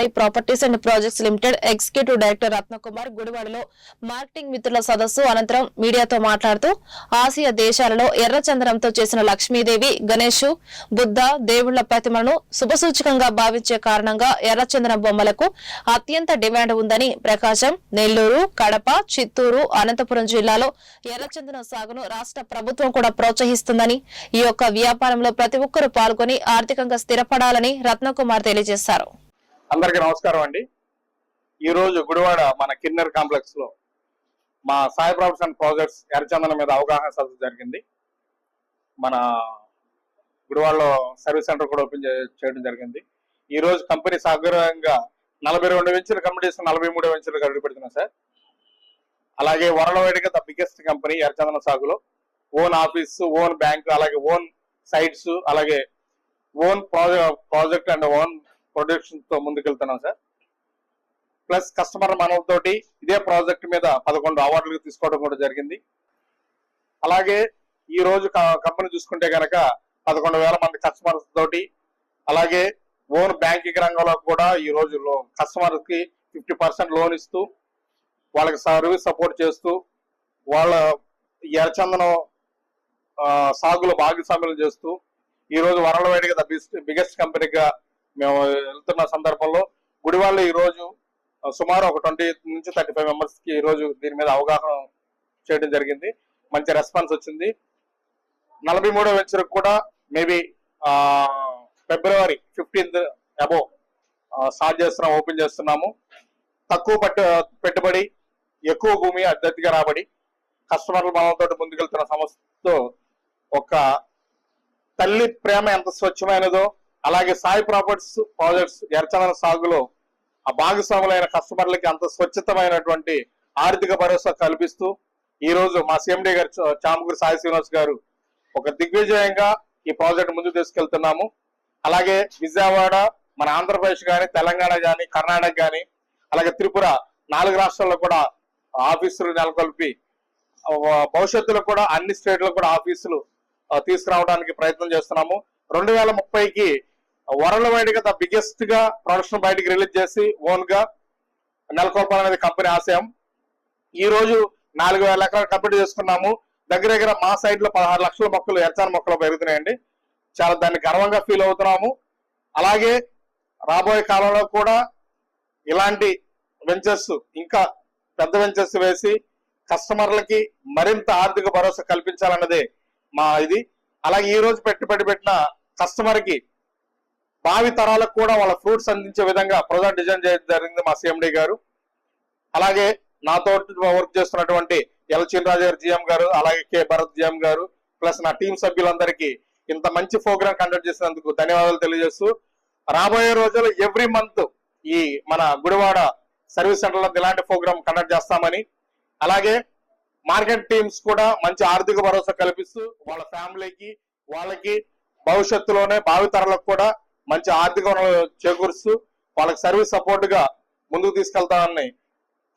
Sai properties and projects limited executive director Ratnakumar గుడివాడలో marketing మిత్రుల సదస్సు అనంతరం మీడియాతో మాట్లాడుతూ ఆసియా దేశాలలో ఎర్రచందనంతో చేసిన లక్ష్మీదేవి, గణేష్, బుద్ధ దేవుళ్ల ప్రతిమలను శుభసూచకంగా భావించే కారణంగా ఎర్రచందనం బొమ్మలకు అత్యంత డిమాండ్ ఉందని, ప్రకాశం, నెల్లూరు, కడప, చిత్తూరు, అనంతపురం జిల్లాలో ఎర్రచందనం సాగును రాష్ట్ర ప్రభుత్వం కూడా ప్రోత్సహిస్తుందని, ఈ యొక్క వ్యాపారంలో ప్రతి ఒక్కరూ పాల్గొని ఆర్థికంగా స్థిరపడాలని రత్నకుమార్ తెలియజేశారు. అందరికీ నమస్కారం అండి. ఈ రోజు గుడివాడ మన కిన్నెర్ కాంప్లెక్స్ లో మా సాయి ప్రాపర్టీస్ అండ్ ప్రాజెక్ట్స్ ఎర్రచందనం మీద అవగాహన సదస్సు జరిగింది. మన గుడివాడలో సర్వీస్ సెంటర్ కూడా ఓపెన్ చేయడం జరిగింది. ఈ రోజు కంపెనీ సాగరంగా 42 వెంచర్లు కంప్లీట్ చేసిన 43 వెంచర్లు అడుగు పెడుతున్నాం సార్. అలాగే వరల్డ్ ద బిగ్గెస్ట్ కంపెనీ ఎర్రచందనం సాగులో ఓన్ ఆఫీస్, ఓన్ బ్యాంక్, అలాగే ఓన్ సైట్స్, అలాగే own project and own production తో ముందుకెళ్తున్నాం సార్. ప్లస్ కస్టమర్ మనతోటి ఇదే ప్రాజెక్ట్ మీద 11 అవార్డులు తీసుకోవడం కూడా జరిగింది. అలాగే ఈ రోజు కంపెనీ చూసుకుంటే కనుక 11,000 మంది కస్టమర్స్ తోటి, అలాగే ఓన్ బ్యాంకింగ్ రంగంలో కూడా ఈ రోజు కస్టమర్ కి 50% లోన్ ఇస్తూ వాళ్ళకి సర్వీస్ సపోర్ట్ చేస్తూ వాళ్ళ ఎర్రచందనం సాగులో భాగస్వామ్యం చేస్తూ ఈ రోజు వరల్డ్ ద బిగ్గెస్ట్ కంపెనీగా మేము వెళ్తున్న సందర్భంలో గుడివాడలో ఈ రోజు సుమారు ఒక 20 నుంచి 35 మెంబర్స్ కి ఈ రోజు దీని మీద అవగాహన చేయడం జరిగింది. మంచి రెస్పాన్స్ వచ్చింది. 43వ వెంచర్ కూడా మేబీ ఫిబ్రవరి 15th అబోవ్ స్టార్ట్ చేస్తున్నాం, ఓపెన్ చేస్తున్నాము. తక్కువ పెట్టుబడి, ఎక్కువ భూమి, అత్యధిక రాబడి, కస్టమర్ల మనతో ముందుకెళ్తున్న సంస్థతో ఒక తల్లి ప్రేమ ఎంత స్వచ్ఛమైనదో, అలాగే సాయి ప్రాపర్టీస్ ప్రాజెక్ట్స్ ఎర్రచందనం సాగులో ఆ భాగస్వాములైన కస్టమర్లకి అంత స్వచ్ఛతమైనటువంటి ఆర్థిక భరోసా కల్పిస్తూ ఈ రోజు మా సిఎండి గారు చామకూరి సాయి శ్రీనివాస్ గారు ఒక దిగ్విజయంగా ఈ ప్రాజెక్ట్ ముందుకు తీసుకెళ్తున్నాము. అలాగే విజయవాడ, మన ఆంధ్రప్రదేశ్ కానీ, తెలంగాణ కానీ, కర్ణాటక కానీ, అలాగే త్రిపుర 4 రాష్ట్రాల్లో కూడా ఆఫీసులు నెలకొల్పి భవిష్యత్తులో కూడా అన్ని స్టేట్లకు కూడా ఆఫీసులు తీసుకురావడానికి ప్రయత్నం చేస్తున్నాము. 2030కి వరల్డ్ గా ద బిగ్గెస్ట్ గా ప్రొడక్షన్ బయటికి రిలీజ్ చేసి ఓన్ గా నెలకొల్పాలనేది కంపెనీ ఆశయం. ఈ రోజు 4,000 ఎకరాలు కంప్లీట్ చేసుకున్నాము. దగ్గర మా సైడ్ లో 16 లక్షల మొక్కలు ఎర్రచందనం మొక్కలు పెరుగుతున్నాయండి. చాలా దాన్ని గర్వంగా ఫీల్ అవుతున్నాము. అలాగే రాబోయే కాలంలో కూడా ఇలాంటి వెంచర్స్, ఇంకా పెద్ద వెంచర్స్ వేసి కస్టమర్లకి మరింత ఆర్థిక భరోసా కల్పించాలన్నదే మా ఇది. అలాగే ఈ రోజు పెట్టుబడి పెట్టిన కస్టమర్ కి భావి తరాలకు కూడా వాళ్ళ ఫ్రూట్స్ అందించే విధంగా ప్రాజెక్ట్ డిజైన్ చేయడం జరిగింది మా సిఎండి గారు. అలాగే నాతో వర్క్ చేస్తున్నటువంటి ఎల్ చినరాజు గారు జిఎం గారు, అలాగే కె భరత్ జిఎం గారు, ప్లస్ నా టీం సభ్యులందరికీ ఇంత మంచి ప్రోగ్రామ్ కండక్ట్ చేసినందుకు ధన్యవాదాలు తెలియజేస్తూ, రాబోయే రోజుల్లో ఎవ్రీ మంత్ ఈ మన గుడివాడ సర్వీస్ సెంటర్ లో ఇలాంటి ప్రోగ్రామ్ కండక్ట్ చేస్తామని, అలాగే మార్కెట్ టీమ్స్ కూడా మంచి ఆర్థిక భరోసా కల్పిస్తూ వాళ్ళ ఫ్యామిలీకి, వాళ్ళకి భవిష్యత్తులోనే భావితరాలకు కూడా మంచి ఆర్థిక చేకూరుస్తూ వాళ్ళకి సర్వీస్ సపోర్ట్ గా ముందుకు తీసుకెళ్తామని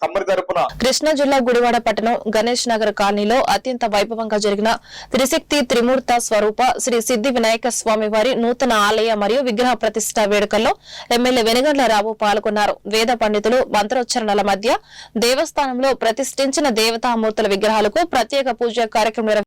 కంపెనీ తరపున కృష్ణా జిల్లా గుడివాడ పట్టణం గణేష్ నగర్ కాలనీలో అత్యంత వైభవంగా జరిగిన త్రిశక్తి త్రిమూర్త స్వరూప శ్రీ సిద్ధి వినాయక స్వామి వారి నూతన ఆలయ మరియు విగ్రహ ప్రతిష్ట వేడుకల్లో ఎమ్మెల్యే వెనుగండ్ల రావు పాల్గొన్నారు. వేద పండితులు మంత్రోచ్చరణల మధ్య దేవస్థానంలో ప్రతిష్ఠించిన దేవతామూర్తుల విగ్రహాలకు ప్రత్యేక పూజా కార్యక్రమం